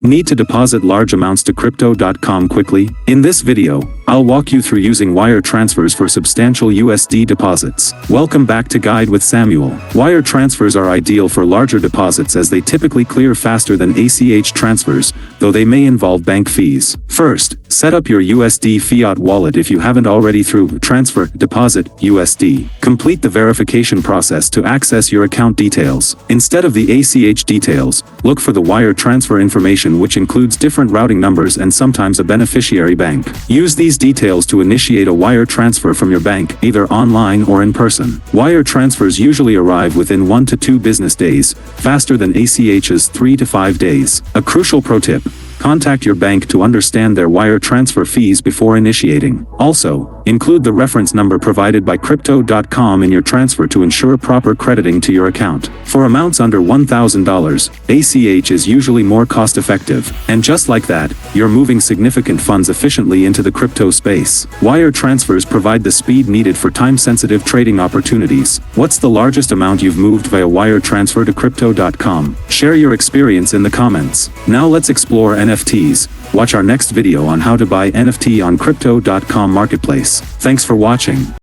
Need to deposit large amounts to Crypto.com quickly? In this video, I'll walk you through using wire transfers for substantial USD deposits. Welcome back to Guide with Samuel. Wire transfers are ideal for larger deposits as they typically clear faster than ACH transfers, though they may involve bank fees. First, set up your USD fiat wallet if you haven't already through Transfer Deposit USD. Complete the verification process to access your account details. Instead of the ACH details, look for the wire transfer information, which includes different routing numbers and sometimes a beneficiary bank. Use these details to initiate a wire transfer from your bank, either online or in person. Wire transfers usually arrive within 1 to 2 business days, faster than ACH's 3 to 5 days. A crucial pro tip: contact your bank to understand their wire transfer fees before initiating. Also, include the reference number provided by Crypto.com in your transfer to ensure proper crediting to your account. For amounts under $1,000, ACH is usually more cost-effective, and just like that, you're moving significant funds efficiently into the crypto space. Wire transfers provide the speed needed for time-sensitive trading opportunities. What's the largest amount you've moved via wire transfer to Crypto.com? Share your experience in the comments. Now let's explore NFTs. Watch our next video on how to buy NFT on Crypto.com marketplace. Thanks for watching.